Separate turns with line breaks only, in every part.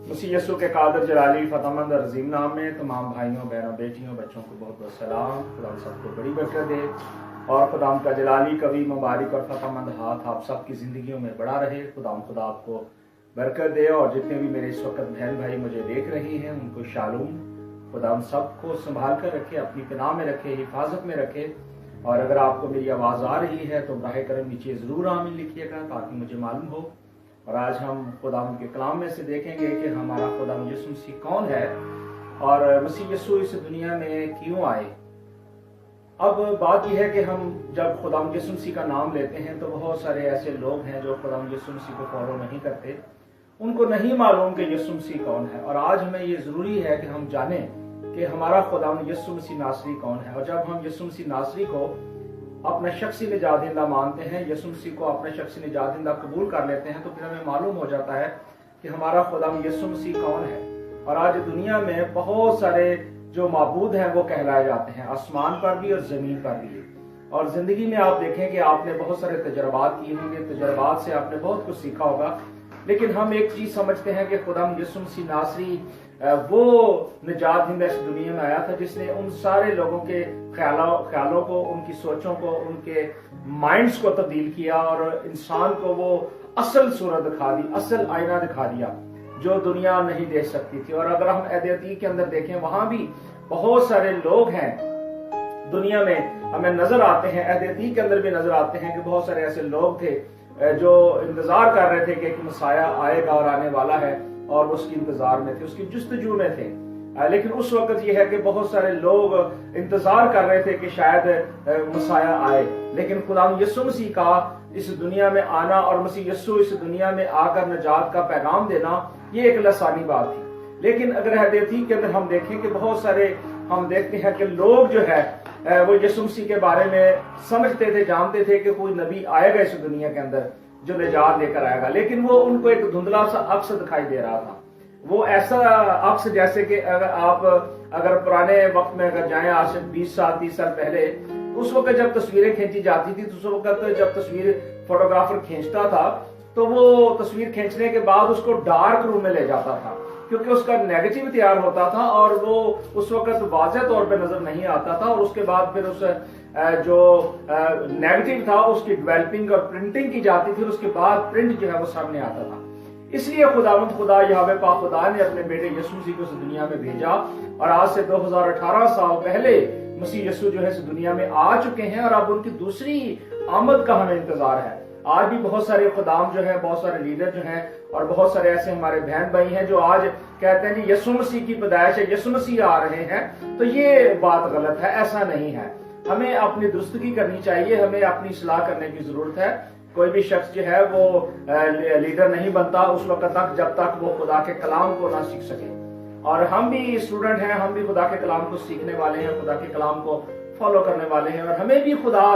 مسیح یسوع کے قادر جلالی فتح مند اور عظیم نام میں تمام بھائیوں بہنوں بیٹیوں بچوں کو بہت بہت سلام۔ خدا سب کو بڑی برکت دے اور خدا کا جلالی کبھی مبارک اور فتح مند ہاتھ آپ سب کی زندگیوں میں بڑا رہے۔ خدا آپ کو برکت دے، اور جتنے بھی میرے اس وقت بہن بھائی مجھے دیکھ رہی ہیں ان کو شالوم، خدا ہم سب کو سنبھال کر رکھے، اپنی پناہ میں رکھے، حفاظت میں رکھے۔ اور اگر آپ کو میری آواز آ رہی ہے تو براہ کرم نیچے ضرور آمین لکھیے گا تاکہ مجھے معلوم ہو۔ اور آج ہم خدا کے کلام میں سے دیکھیں گے کہ ہمارا خدا یسوع مسیح کون ہے اور مسیح یسوع اس دنیا میں کیوں آئے۔ اب بات یہ ہے کہ ہم جب خدا یسوع مسیح کا نام لیتے ہیں تو بہت سارے ایسے لوگ ہیں جو خدا یسوع مسیح کو فالو نہیں کرتے، ان کو نہیں معلوم کہ یسوع مسیح کون ہے۔ اور آج ہمیں یہ ضروری ہے کہ ہم جانیں کہ ہمارا خدا یسوع مسیح ناصری کون ہے۔ اور جب ہم یسوع مسیح ناصری کو اپنا شخصی نجات دہندہ مانتے ہیں، یسوع مسیح کو اپنا شخصی نجات دہندہ قبول کر لیتے ہیں، تو پھر ہمیں معلوم ہو جاتا ہے کہ ہمارا خدا یسوع مسیح کون ہے۔ اور آج دنیا میں بہت سارے جو معبود ہیں وہ کہلائے جاتے ہیں، آسمان پر بھی اور زمین پر بھی۔ اور زندگی میں آپ دیکھیں کہ آپ نے بہت سارے تجربات کیے ہوں گے، تجربات سے آپ نے بہت کچھ سیکھا ہوگا، لیکن ہم ایک چیز سمجھتے ہیں کہ خدا یسوع مسیح ناصری وہ نجات دہندہ اس دنیا میں آیا تھا جس نے ان سارے لوگوں کے خیالوں کو، ان کی سوچوں کو، ان کے مائنڈز کو تبدیل کیا اور انسان کو وہ اصل صورت دکھا دی، اصل آئینہ دکھا دیا جو دنیا نہیں دیکھ سکتی تھی۔ اور اگر ہم عہد عتیق کے اندر دیکھیں وہاں بھی بہت سارے لوگ ہیں دنیا میں ہمیں نظر آتے ہیں، عہد عتیق کے اندر بھی نظر آتے ہیں کہ بہت سارے ایسے لوگ تھے جو انتظار کر رہے تھے کہ ایک مسیح آئے گا اور آنے والا ہے، اور اس کی انتظار میں تھے، اس کی جستجو میں تھے۔ لیکن اس وقت یہ ہے کہ بہت سارے لوگ انتظار کر رہے تھے کہ شاید مسیح آئے، لیکن خدا یسوع مسیح کا اس دنیا میں آنا اور مسیح یسوع اس دنیا میں آ کر نجات کا پیغام دینا یہ ایک لسانی بات تھی۔ لیکن اگر عہد عتیق کے اندر ہم دیکھیں کہ بہت سارے ہم دیکھتے ہیں کہ لوگ جو ہے وہ یسوع مسیح کے بارے میں سمجھتے تھے، جانتے تھے کہ کوئی نبی آئے گا اس دنیا کے اندر جو نجات لے کر آئے گا، لیکن وہ ان کو ایک دھندلا سا عکس دکھائی دے رہا تھا۔ وہ ایسا عکس جیسے کہ اگر پرانے وقت میں اگر جائیں آج سے 20 سال 30 سال پہلے، اس وقت جب تصویریں کھینچی جاتی تھی تو اس وقت جب تصویر فوٹوگرافر کھینچتا تھا تو وہ تصویر کھینچنے کے بعد اس کو ڈارک روم میں لے جاتا تھا کیونکہ اس کا نیگیٹو تیار ہوتا تھا اور وہ اس وقت واضح طور پہ نظر نہیں آتا تھا، اور اس کے بعد پھر اس جو نیگیٹو تھا اس کی ڈیولپنگ اور پرنٹنگ کی جاتی تھی، اس کے بعد پرنٹ جو ہے وہ سامنے آتا تھا۔ اس لیے خدا یہوہ پاک خدا نے اپنے بیٹے یسوع مسیح کو اس دنیا میں بھیجا، اور آج سے 2018 سال پہلے مسیح یسوع جو ہے اس دنیا میں آ چکے ہیں، اور اب ان کی دوسری آمد کا ہمیں انتظار ہے۔ آج بھی بہت سارے خدام جو ہیں، بہت سارے لیڈر جو ہیں، اور بہت سارے ایسے ہمارے بہن بھائی ہیں جو آج کہتے ہیں کہ یسوع مسیح کی پیدائش ہے، یسوع مسیح آ رہے ہیں، تو یہ بات غلط ہے، ایسا نہیں ہے۔ ہمیں اپنی درستگی کرنی چاہیے، ہمیں اپنی اصلاح کرنے کی ضرورت ہے۔ کوئی بھی شخص جو ہے وہ لیڈر نہیں بنتا اس وقت تک جب تک وہ خدا کے کلام کو نہ سیکھ سکے۔ اور ہم بھی اسٹوڈنٹ ہیں، ہم بھی خدا کے کلام کو سیکھنے والے ہیں، خدا کے کلام کو فالو کرنے والے ہیں، اور ہمیں بھی خدا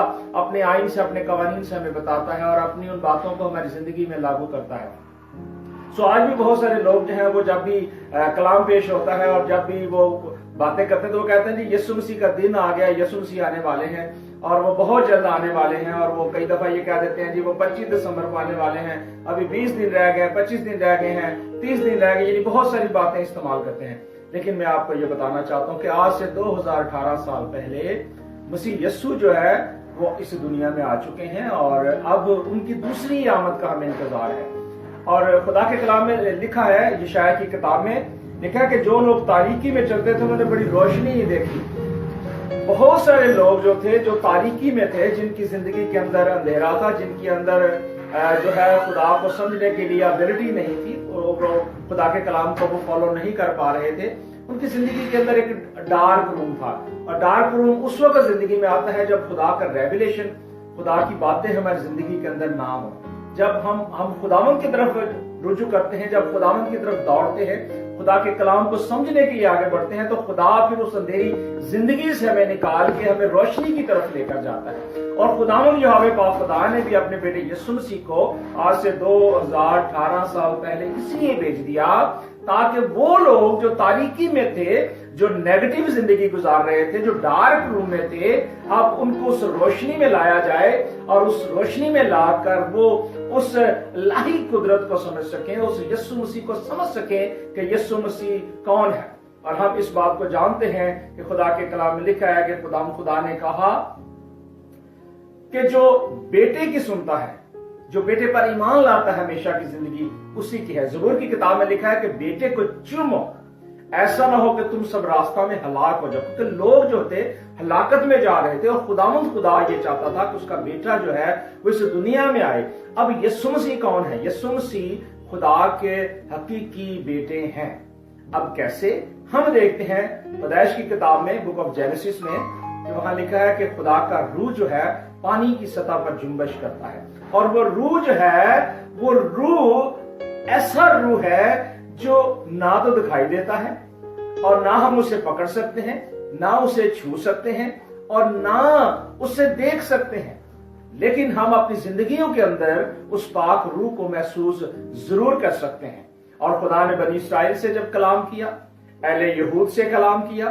اپنے آئین سے، اپنے قوانین سے ہمیں بتاتا ہے اور اپنی ان باتوں کو ہماری زندگی میں لاگو کرتا ہے۔ آج بھی بہت سارے لوگ جو ہیں وہ جب بھی کلام پیش ہوتا ہے اور جب بھی وہ باتیں کرتے ہیں تو وہ کہتے ہیں جی یسوع مسیح کا دن آ گیا، یسوع مسیح آنے والے ہیں اور وہ بہت جلد آنے والے ہیں، اور وہ کئی دفعہ یہ کہہ دیتے ہیں جی وہ 25 دسمبر کو آنے والے ہیں، ابھی 20 دن رہ گئے، 25 دن رہ گئے ہیں، 30 دن رہ گئے، یعنی بہت ساری باتیں استعمال کرتے ہیں۔ لیکن میں آپ کو یہ بتانا چاہتا ہوں کہ آج سے 2018 سال پہلے مسیح یسوع جو ہے وہ اس دنیا میں آ چکے ہیں، اور اب ان کی دوسری آمد کا ہمیں انتظار ہے۔ اور خدا کے کلام میں لکھا ہے، یشعیاہ کی کتاب میں لکھا ہے کہ جو لوگ تاریکی میں چلتے تھے انہوں نے بڑی روشنی دیکھی۔ بہت سارے لوگ جو تھے جو تاریکی میں تھے، جن کی زندگی کے اندر اندھیرا تھا، جن کے اندر جو ہے خدا کو سمجھنے کے لیے ابیلٹی نہیں تھی، خدا کے کلام کو وہ فالو نہیں کر پا رہے تھے، ان کی زندگی کے اندر ایک ڈارک روم تھا۔ اور ڈارک روم اس وقت زندگی میں آتا ہے جب خدا کا ریویلیشن، خدا کی باتیں ہماری زندگی کے اندر نہ ہوں، جب ہم خداوند کی طرف رجوع کرتے ہیں، جب خداوند کی طرف دوڑتے ہیں، خدا کے کلام کو سمجھنے کے لیے آگے بڑھتے ہیں، تو خدا پھر اس اندھیری زندگی سے ہمیں نکال کے ہمیں روشنی کی طرف لے کر جاتا ہے۔ اور خداوند یہوہ پاک خدا نے بھی اپنے بیٹے یسوع مسیح کو آج سے 2018 سال پہلے اس لیے بھیج دیا تاکہ وہ لوگ جو تاریکی میں تھے، جو نیگیٹو زندگی گزار رہے تھے، جو ڈارک روم میں تھے، اب ان کو اس روشنی میں لایا جائے اور اس روشنی میں لا کر وہ اس الہی قدرت کو سمجھ سکیں، اس یسوع مسیح کو سمجھ سکیں کہ یسوع مسیح کون ہے۔ اور ہم اس بات کو جانتے ہیں کہ خدا کے کلام میں لکھا ہے کہ خدا نے کہا کہ جو بیٹے کی سنتا ہے، جو بیٹے پر ایمان لاتا ہے، ہمیشہ کی زندگی اسی کی ہے۔ زبور کی کتاب میں لکھا ہے کہ بیٹے کو چومو، ایسا نہ ہو کہ تم سب راستہ میں ہلاک ہو جاؤ، کیونکہ لوگ جو تھے ہلاکت میں جا رہے تھے، اور خدا یہ چاہتا تھا کہ اس کا بیٹا جو ہے وہ اس دنیا میں آئے۔ اب یسوع مسیح کون ہے؟ یسوع مسیح خدا کے حقیقی بیٹے ہیں۔ اب کیسے؟ ہم دیکھتے ہیں پیدائش کی کتاب میں، بک آف جینیسس میں، کہ وہاں لکھا ہے کہ خدا کا روح جو ہے پانی کی سطح پر جنبش کرتا ہے، اور وہ روح جو ہے، وہ روح ایسا روح ہے جو نہ تو دکھائی دیتا ہے، اور نہ ہم اسے پکڑ سکتے ہیں، نہ اسے چھو سکتے ہیں، اور نہ اسے دیکھ سکتے ہیں، لیکن ہم اپنی زندگیوں کے اندر اس پاک روح کو محسوس ضرور کر سکتے ہیں۔ اور خدا نے بنی اسرائیل سے جب کلام کیا، اہل یہود سے کلام کیا،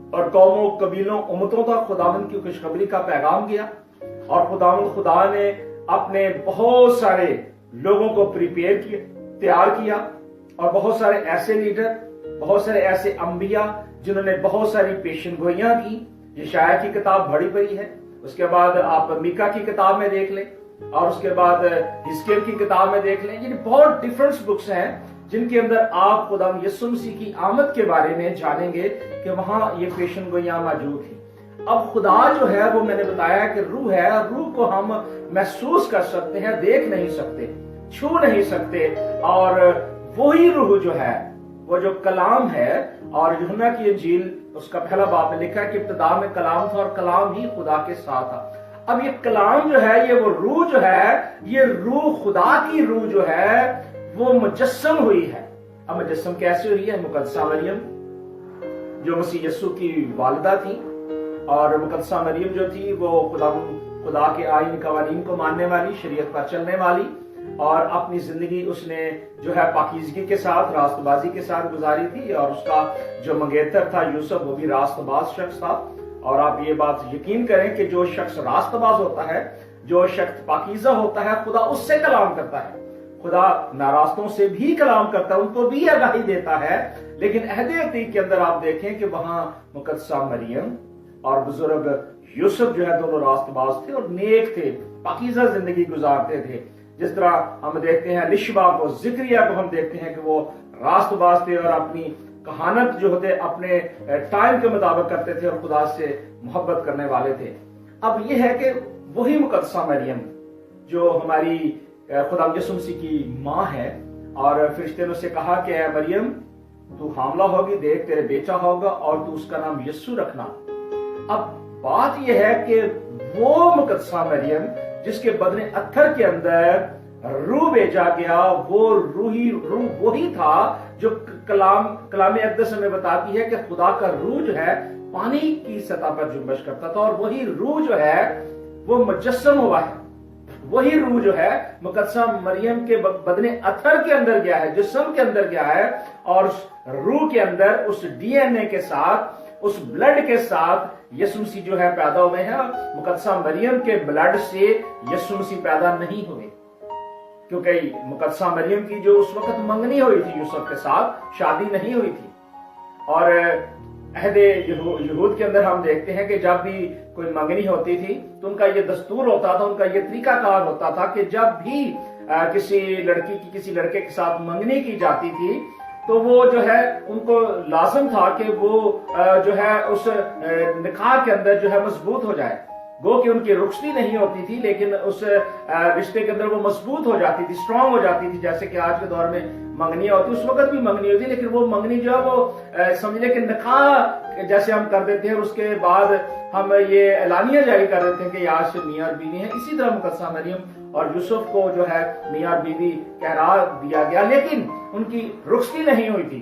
اور قوموں، قبیلوں، امتوں تک خداوند کی خوشخبری کا پیغام دیا، اور خدا نے اپنے بہت سارے لوگوں کو تیار کیا، اور بہت سارے ایسے لیڈر، بہت سارے ایسے انبیاء جنہوں نے بہت ساری پیشن گوئیاں کی۔ یشعیاہ کی کتاب بڑی بڑی ہے، اس کے بعد آپ میکا کی کتاب میں دیکھ لیں، اور اس کے بعد حزقیل کی کتاب میں دیکھ لیں، یعنی بہت ڈیفرنٹ بکس ہیں جن کے اندر آپ خدا یسوع مسیح کی آمد کے بارے میں جانیں گے کہ وہاں یہ پیشن گوئیاں موجود ہیں۔ اب خدا جو ہے وہ میں نے بتایا کہ روح ہے، روح کو ہم محسوس کر سکتے ہیں، دیکھ نہیں سکتے، چھو نہیں سکتے، اور وہی روح جو ہے وہ جو کلام ہے، اور یوحنا کی انجیل اس کا پہلا باب میں لکھا ہے کہ ابتدا میں کلام تھا اور کلام ہی خدا کے ساتھ تھا۔ اب یہ کلام جو ہے، یہ وہ روح جو ہے، یہ روح خدا کی روح جو ہے وہ مجسم ہوئی ہے۔ اب مجسم کیسے ہوئی ہے؟ مقدسہ مریم جو مسیح یسوع کی والدہ تھی، اور مقدسہ مریم جو تھی وہ خدا کے آئین قوانین کو ماننے والی، شریعت پر چلنے والی، اور اپنی زندگی اس نے جو ہے پاکیزگی کے ساتھ، راست بازی کے ساتھ گزاری تھی، اور اس کا جو منگیتر تھا یوسف، وہ بھی راست باز شخص تھا۔ اور آپ یہ بات یقین کریں کہ جو شخص راست باز ہوتا ہے، جو شخص پاکیزہ ہوتا ہے، خدا اس سے کلام کرتا ہے۔ خدا ناراستوں سے بھی کلام کرتا ہے، ان کو بھی آگاہی دیتا ہے، لیکن عہد عتیق کے اندر آپ دیکھیں کہ وہاں مقدسہ مریم اور بزرگ یوسف جو ہے دونوں راست باز تھے اور نیک تھے، پاکیزہ زندگی گزارتے تھے۔ جس طرح ہم دیکھتے ہیں لشبا کو، زکریا کو ہم دیکھتے ہیں کہ وہ راست باز تھے اور اپنی کہانت جو ہوتے اپنے ٹائم کے مطابق کرتے تھے اور خدا سے محبت کرنے والے تھے۔ اب یہ ہے کہ وہی مقدسہ مریم جو ہماری خدا یسوع مسیح کی ماں ہے، اور فرشتے نے اسے کہا کہ اے مریم تو حاملہ ہوگی، دیکھ تیرے بیٹا ہوگا اور تو اس کا نام یسوع رکھنا۔ اب بات یہ ہے کہ وہ مقدسہ مریم جس کے بدن اتھر کے اندر روح بھیجا گیا، وہ روح وہی تھا جو کلام اقدس ہمیں بتاتی ہے کہ خدا کا روح جو ہے پانی کی سطح پر جنبش کرتا تھا، اور وہی روح جو ہے وہ مجسم ہوا ہے، وہی روح جو ہے مقدسہ مریم کے بدن اتھر کے اندر گیا ہے، جسم کے اندر گیا ہے، اور اس روح کے اندر اس ڈی این اے کے ساتھ، اس بلڈ کے ساتھ یسوع مسیح جو ہے پیدا ہوئے ہیں۔ مقدسہ مریم کے بلڈ سے یسوع مسیح پیدا نہیں ہوئے، کیونکہ مقدسہ مریم کی جو اس وقت منگنی ہوئی تھی یوسف کے ساتھ، شادی نہیں ہوئی تھی۔ اور عہد یہود کے اندر ہم دیکھتے ہیں کہ جب بھی کوئی منگنی ہوتی تھی تو ان کا یہ دستور ہوتا تھا، ان کا یہ طریقہ کار ہوتا تھا کہ جب بھی کسی لڑکی کی کسی لڑکے کے ساتھ منگنی کی جاتی تھی تو وہ جو ہے ان کو لازم تھا کہ وہ جو ہے اس نکاح کے اندر جو ہے مضبوط ہو جائے، گو کہ ان کی رخصتی نہیں ہوتی تھی لیکن اس رشتے کے اندر وہ مضبوط ہو جاتی تھی، اسٹرانگ ہو جاتی تھی۔ جیسے کہ آج کے دور میں منگنیاں ہوتی، اس وقت بھی منگنی ہوتی، لیکن وہ منگنی جو ہے وہ سمجھ لے کہ نکاح جیسے ہم کر دیتے ہیں، اور اس کے بعد ہم یہ اعلانیہ جاری کر دیتے ہیں کہ یہ آج سے میاں اور بیوی ہیں۔ اسی طرح مقدسہ مریم اور یوسف کو جو ہے میاں اور بیوی قرار دیا گیا، لیکن ان کی رخصتی نہیں ہوئی تھی۔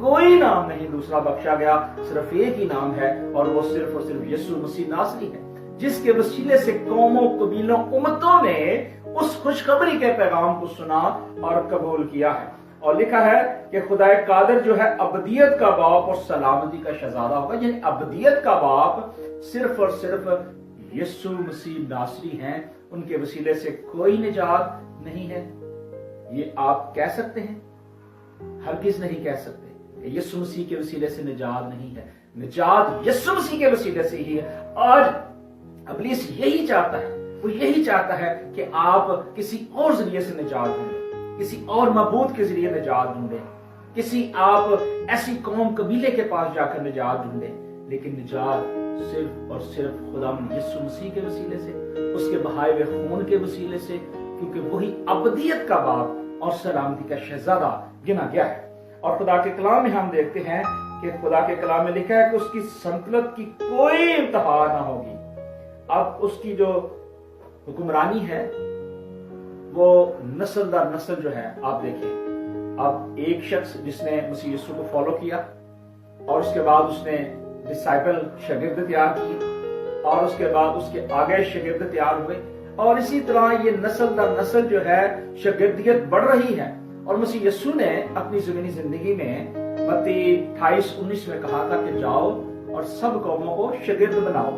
کوئی نام نہیں دوسرا بخشا گیا، صرف ایک ہی نام ہے، اور وہ صرف اور صرف یسوع مسیح ناصری ہے، جس کے وسیلے سے قوموں، قبیلوں، امتوں نے اس خوشخبری کے پیغام کو سنا اور قبول کیا ہے۔ اور لکھا ہے کہ خدا قادر جو ہے ابدیت کا باپ اور سلامتی کا شہزادہ ہوگا، یعنی ابدیت کا باپ صرف اور صرف یسوع مسیح ناصری ہیں، ان کے وسیلے سے کوئی نجات نہیں ہے۔ یہ آپ کہہ سکتے ہیں؟ ہرگز نہیں کہہ سکتے کہ یسوع مسیح کے وسیلے سے نجات نہیں ہے۔ نجات یسوع مسیح کے وسیلے سے ہی ہے۔ آج ابلیس یہی چاہتا ہے، وہ یہی چاہتا ہے کہ آپ کسی اور ذریعے سے نجات ڈھونڈیں، کسی اور معبود کے ذریعے نجات ڈھونڈیں، کسی آپ ایسی قوم قبیلے کے پاس جا کر نجات ڈھونڈیں، لیکن نجات صرف اور صرف خدا یسوع مسیح کے وسیلے سے، اس کے بہائے ہوئے خون کے وسیلے سے، کیونکہ وہی ابدیت کا باپ اور سلامتی کا شہزادہ گنا گیا ہے۔ اور خدا کے کلام میں ہم دیکھتے ہیں کہ خدا کے کلام میں لکھا ہے کہ اس کی سلطنت کی کوئی انتہا نہ ہوگی۔ اب اس کی جو حکمرانی ہے وہ نسل در نسل جو ہے، آپ دیکھیں، اب ایک شخص جس نے مسیح یسوع کو فالو کیا، اور اس کے بعد اس نے ڈسائپل شاگرد تیار کیے، اور اس کے بعد اس کے آگے شاگرد تیار ہوئے، اور اسی طرح یہ نسل در نسل جو ہے شاگردیت بڑھ رہی ہے۔ اور مسیح یسوع نے اپنی زمینی زندگی میں متی 28:19 میں کہا تھا کہ جاؤ اور سب قوموں کو شاگرد بناؤ۔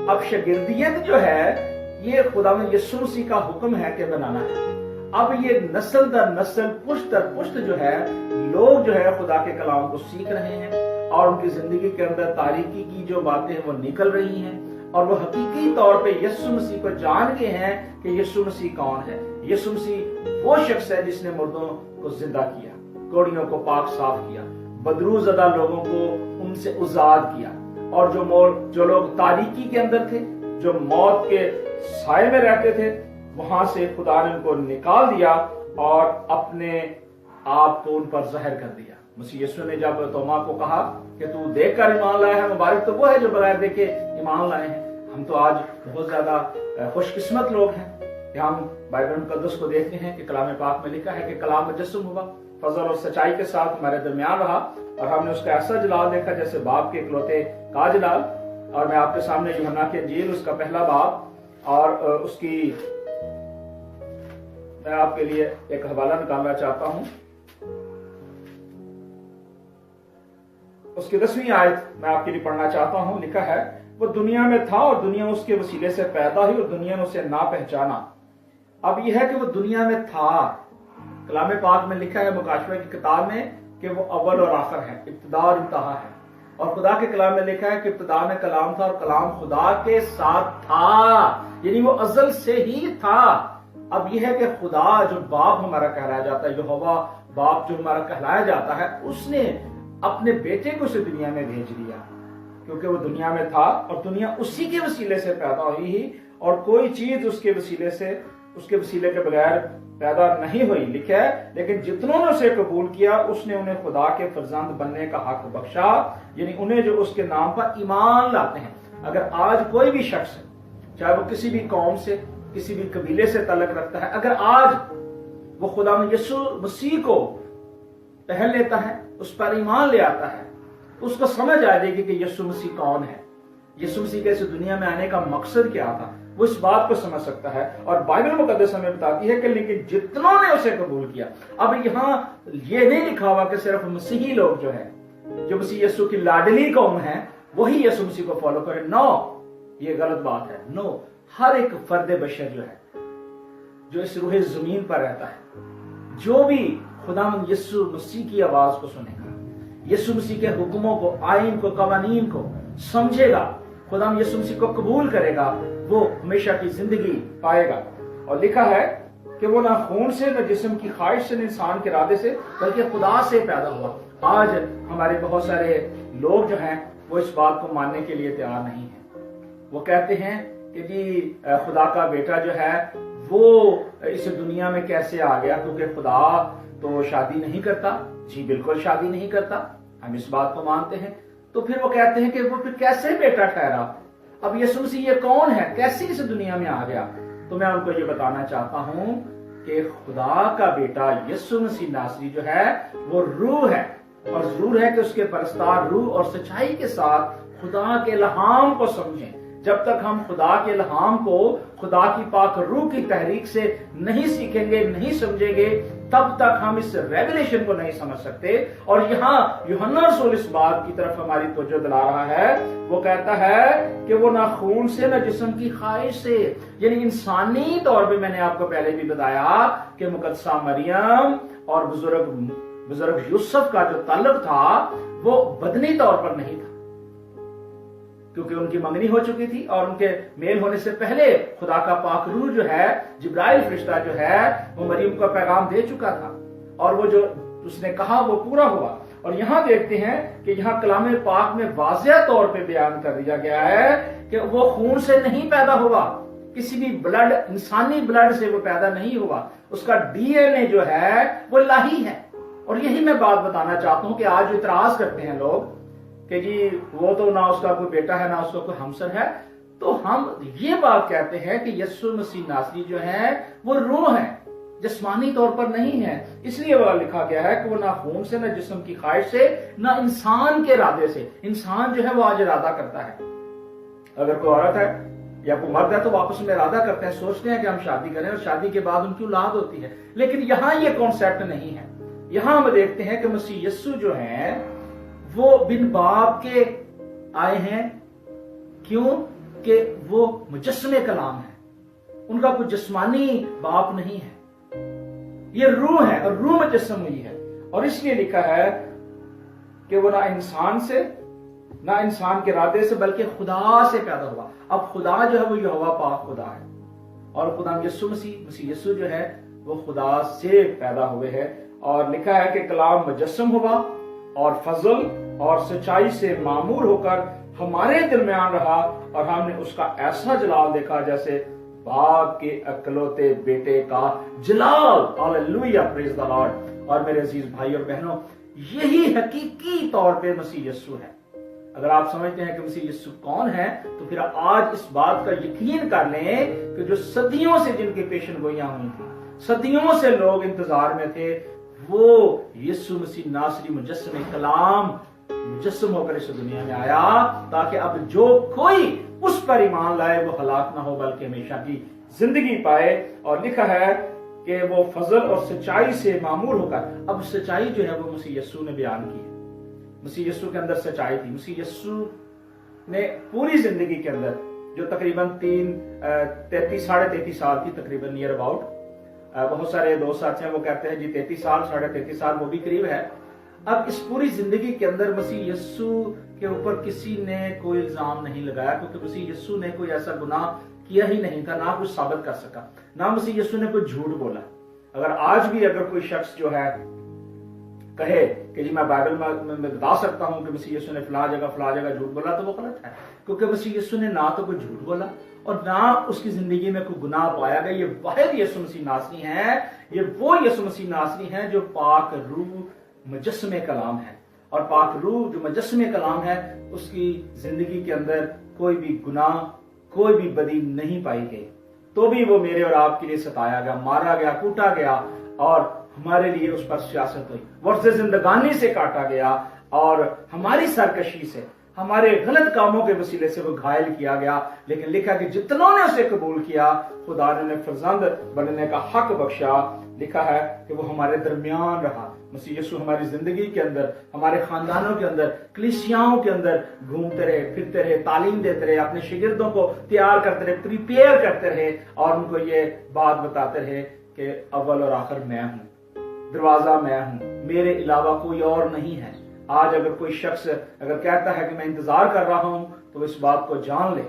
اب شاگردیت جو ہے یہ خدا میں یسوع مسیح کا حکم ہے کہ بنانا ہے۔ اب یہ نسل در نسل، پشت در پشت جو ہے لوگ جو ہے خدا کے کلام کو سیکھ رہے ہیں، اور ان کی زندگی کے اندر تاریکی کی جو باتیں ہیں وہ نکل رہی ہیں، اور وہ حقیقی طور پہ یسوع مسیح کو جان گئے ہیں کہ یسوع مسیح کون ہے۔ یسوع مسیح وہ شخص ہے جس نے مردوں کو زندہ کیا، کوڑیوں کو پاک صاف کیا، بدرو زدہ لوگوں کو ان سے آزاد کیا، اور جو لوگ تاریکی کے اندر تھے، جو موت کے سائے میں رہتے تھے، وہاں سے خدا نے ان کو نکال دیا اور اپنے آپ کو ان پر ظاہر کر دیا۔ مسیح یسوع نے جب توما کو کہا کہ تو دیکھ کر ایمان لایا ہے، مبارک تو وہ ہے جو بغیر دیکھے ایمان لائے ہیں۔ ہم تو آج بہت زیادہ خوش قسمت لوگ ہیں کہ ہم بائبل مقدس کو دیکھتے ہیں کہ کلام پاک میں لکھا ہے کہ کلام مجسم ہوا، فضل اور سچائی کے ساتھ ہمارے درمیان رہا، اور ہم نے اس کا ایسا جلال دیکھا جیسے باپ کے اکلوتے کا جلال۔ اور میں آپ کے سامنے یوحنا کی انجیل اس کا پہلا باب اور اس کی میں آپ کے لیے ایک حوالہ نکالنا چاہتا ہوں۔ اس کی 10ویں آیت میں آپ کے لیے پڑھنا چاہتا ہوں۔ لکھا ہے وہ دنیا میں تھا اور دنیا اس کے وسیلے سے پیدا ہوئی اور دنیا نے اسے نہ پہچانا۔ اب یہ ہے کہ وہ دنیا میں تھا۔ کلام پاک میں لکھا ہے مکاشفہ کی کتاب میں کہ وہ اول اور آخر ہے، ابتدا اور انتہا ہے۔ اور خدا کے کلام میں لکھا ہے کہ ابتدا میں کلام تھا اور کلام خدا کے ساتھ تھا، یعنی وہ ازل سے ہی تھا۔ اب یہ ہے کہ خدا جو باپ ہمارا کہلایا جاتا ہے، یہوہ باپ جو ہمارا کہلایا جاتا ہے، اس نے اپنے بیٹے کو اس دنیا میں بھیج دیا، کیونکہ وہ دنیا میں تھا اور دنیا اسی کے وسیلے سے پیدا ہوئی ہی، اور کوئی چیز اس کے وسیلے کے بغیر پیدا نہیں ہوئی۔ لکھا ہے لیکن جتنوں نے اسے قبول کیا اس نے انہیں خدا کے فرزند بننے کا حق بخشا، یعنی انہیں جو اس کے نام پر ایمان لاتے ہیں۔ اگر آج کوئی بھی شخص چاہے وہ کسی بھی قوم سے، کسی بھی قبیلے سے تعلق رکھتا ہے، اگر آج وہ خدا یسوع مسیح کو پہل لیتا ہے، اس پر ایمان لے آتا ہے، تو اس کو سمجھ آ جائے گی کہ یسوع مسیح کون ہے، یسوع مسیح کے اس دنیا میں آنے کا مقصد کیا تھا، وہ اس بات کو سمجھ سکتا ہے۔ اور بائبل مقدس ہمیں بتاتی ہے کہ لیکن جتنوں نے اسے قبول کیا، اب یہاں یہ نہیں لکھا ہوا کہ صرف مسیحی لوگ جو ہے، جو مسیح یسوع کی لاڈلی قوم ہے، وہی یسوع مسیح کو فالو کرے۔ نو، یہ غلط بات ہے۔ نو، ہر ایک فرد بشر جو ہے، جو اس روح زمین پر رہتا ہے، جو بھی خدا یسوع مسیح کی آواز کو سنے گا، یسوع مسیح کے حکموں کو، آئین کو، قوانین کو سمجھے گا، خدا یسوع مسیح کو قبول کرے گا، وہ ہمیشہ کی زندگی پائے گا۔ اور لکھا ہے کہ وہ نہ خون سے، نہ جسم کی خواہش سے، نہ انسان کے ارادے سے، بلکہ خدا سے پیدا ہوا۔ آج ہمارے بہت سارے لوگ جو ہیں وہ اس بات کو ماننے کے لیے تیار نہیں ہیں۔ وہ کہتے ہیں کہ جی خدا کا بیٹا جو ہے وہ اس دنیا میں کیسے آ گیا، کیونکہ خدا تو شادی نہیں کرتا۔ جی بالکل شادی نہیں کرتا، ہم اس بات کو مانتے ہیں۔ تو پھر وہ کہتے ہیں کہ وہ پھر کیسے بیٹا ٹھہرا، اب یسوع مسیح یہ کون ہے، کیسے اس دنیا میں آ گیا؟ تو میں ان کو یہ بتانا چاہتا ہوں کہ خدا کا بیٹا یسوع مسیح ناصری جو ہے وہ روح ہے، اور ضرور ہے کہ اس کے پرستار روح اور سچائی کے ساتھ خدا کے الہام کو سمجھیں۔ جب تک ہم خدا کے الہام کو خدا کی پاک روح کی تحریک سے نہیں سیکھیں گے، نہیں سمجھیں گے، تب تک ہم اس ریویلیشن کو نہیں سمجھ سکتے۔ اور یہاں یوحنا رسول اس بات کی طرف ہماری توجہ دلا رہا ہے، وہ کہتا ہے کہ وہ نہ خون سے نہ جسم کی خواہش سے، یعنی انسانی طور پہ میں نے آپ کو پہلے بھی بتایا کہ مقدسہ مریم اور بزرگ یوسف کا جو تعلق تھا وہ بدنی طور پر نہیں تھا، کیونکہ ان کی منگنی ہو چکی تھی اور ان کے میل ہونے سے پہلے خدا کا پاک روح جو ہے، جبرائیل فرشتہ جو ہے، وہ مریم کا پیغام دے چکا تھا اور وہ جو اس نے کہا وہ پورا ہوا۔ اور یہاں دیکھتے ہیں کہ یہاں کلام پاک میں واضح طور پہ بیان کر دیا گیا ہے کہ وہ خون سے نہیں پیدا ہوا، کسی بھی بلڈ، انسانی بلڈ سے وہ پیدا نہیں ہوا، اس کا ڈی این اے جو ہے وہ الہی ہے۔ اور یہی میں بات بتانا چاہتا ہوں کہ آج اعتراض کرتے ہیں لوگ کہ جی وہ تو نہ اس کا کوئی بیٹا ہے نہ اس کا کوئی ہمسر ہے، تو ہم یہ بات کہتے ہیں کہ یسوع مسیح ناصری جو ہے وہ روح ہے، جسمانی طور پر نہیں ہے۔ اس لیے وہ لکھا گیا ہے کہ وہ نہ خون سے نہ جسم کی خواہش سے نہ انسان کے ارادے سے۔ انسان جو ہے وہ آج ارادہ کرتا ہے، اگر کوئی عورت ہے یا کوئی مرد ہے تو واپس میں ارادہ کرتے ہیں، سوچتے ہیں کہ ہم شادی کریں اور شادی کے بعد ان کی اولاد ہوتی ہے، لیکن یہاں یہ کانسیپٹ نہیں ہے۔ یہاں ہم دیکھتے ہیں کہ مسیح یسوع جو ہیں وہ بن باپ کے آئے ہیں، کیوں کہ وہ مجسمے کلام ہے، ان کا کوئی جسمانی باپ نہیں ہے، یہ روح ہے اور روح مجسم ہوئی ہے۔ اور اس لیے لکھا ہے کہ وہ نہ انسان سے نہ انسان کے ارادے سے بلکہ خدا سے پیدا ہوا۔ اب خدا جو ہے وہ یہوہ پاک خدا ہے، اور خدا مسیح یسوع جو ہے وہ خدا سے پیدا ہوئے ہے۔ اور لکھا ہے کہ کلام مجسم ہوا اور فضل اور سچائی سے معمور ہو کر ہمارے درمیان رہا، اور ہم نے اس کا ایسا جلال دیکھا جیسے باپ کے اکلوتے بیٹے کا جلال۔ ہاللیلویہ، پریز دی لارڈ۔ اور میرے عزیز بھائی اور بہنوں، یہی حقیقی طور پہ مسیح یسوع ہے۔ اگر آپ سمجھتے ہیں کہ مسیح یسوع کون ہے تو پھر آج اس بات کا یقین کر لیں کہ جو صدیوں سے جن کی پیشن گوئیاں ہوئی تھی، صدیوں سے لوگ انتظار میں تھے، وہ یسوع مسیح ناصری مجسم کلام مجسم ہو کر اس دنیا میں آیا، تاکہ اب جو کوئی اس پر ایمان لائے وہ ہلاک نہ ہو بلکہ ہمیشہ کی زندگی پائے۔ اور لکھا ہے کہ وہ فضل اور سچائی سے معمور ہو کر، اب سچائی جو ہے وہ مسیح یسوع نے بیان کی ہے۔ مسیح یسوع کے اندر سچائی تھی۔ مسیح یسوع نے پوری زندگی کے اندر جو تقریباً 33 سال کی، تقریباً نیئر اباؤٹ، بہت سارے دوست ساتھ ہیں وہ کہتے ہیں جی 33 سال، 33.5 سال، وہ بھی قریب ہے۔ اب اس پوری زندگی کے اندر مسیح یسوع کے اوپر کسی نے کوئی الزام نہیں لگایا، کیونکہ مسیح یسوع نے کوئی ایسا گناہ کیا ہی نہیں تھا، نہ کچھ ثابت کر سکا، نہ مسیح یسوع نے کوئی جھوٹ بولا۔ اگر آج بھی اگر کوئی شخص جو ہے کہے کہ جی میں بائبل میں بتا سکتا ہوں کہ مسیح یسوع نے فلاں جگہ جھوٹ بولا، تو وہ غلط ہے، کیونکہ مسیح یسوع نے نہ تو کوئی جھوٹ بولا اور نہ اس کی زندگی میں کوئی گناہ پایا گیا۔ یہ واحد یسوع مسیح ناصری ہیں، یہ وہ یسوع مسیح ناصری ہیں جو پاک روح مجسم کلام ہے، اور پاک روح جو مجسم کلام ہے اس کی زندگی کے اندر کوئی بھی گناہ، کوئی بھی بدی نہیں پائی گئی، تو بھی وہ میرے اور آپ کے لیے ستایا گیا، مارا گیا، کوٹا گیا، اور ہمارے لیے اس پر سیاست ہوئی، ورث زندگانی سے کاٹا گیا، اور ہماری سرکشی سے، ہمارے غلط کاموں کے وسیلے سے وہ گھائل کیا گیا۔ لیکن لکھا کہ جتنوں نے اسے قبول کیا خدا نے انہیں فرزند بننے کا حق بخشا۔ لکھا ہے کہ وہ ہمارے درمیان رہا۔ مسیح یسوع ہماری زندگی کے اندر، ہمارے خاندانوں کے اندر، کلیسیاؤں کے اندر گھومتے رہے، پھرتے رہے، تعلیم دیتے رہے، اپنے شاگردوں کو تیار کرتے رہے، پریپیئر کرتے رہے، اور ان کو یہ بات بتاتے رہے کہ اول اور آخر میں ہوں، دروازہ میں ہوں، میرے علاوہ کوئی اور نہیں ہے۔ آج اگر کوئی شخص اگر کہتا ہے کہ میں انتظار کر رہا ہوں تو اس بات کو جان لے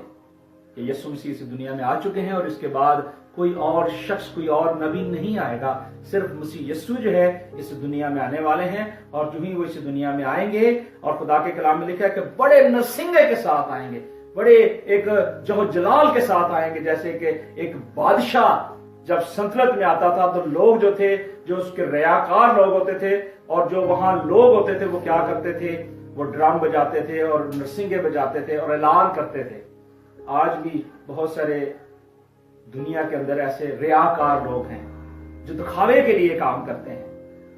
کہ یسوع مسیح اس دنیا میں آ چکے ہیں، اور اس کے بعد کوئی اور شخص، کوئی اور نبی نہیں آئے گا، صرف مسیح یسوع جو ہے اس دنیا میں آنے والے ہیں۔ اور جو ہی وہ اس دنیا میں آئیں گے، اور خدا کے کلام میں لکھا ہے کہ بڑے نرسنگے کے ساتھ آئیں گے، بڑے ایک جوہ جلال کے ساتھ آئیں گے، جیسے کہ ایک بادشاہ جب سلطنت میں آتا تھا تو لوگ جو تھے، جو اس کے ریاکار لوگ ہوتے تھے، اور جو وہاں لوگ ہوتے تھے، وہ کیا کرتے تھے؟ وہ ڈرم بجاتے تھے اور نرسنگے بجاتے تھے اور اعلان کرتے تھے۔ آج بھی بہت سارے دنیا کے اندر ایسے ریاکار لوگ ہیں جو دکھاوے کے لیے کام کرتے ہیں،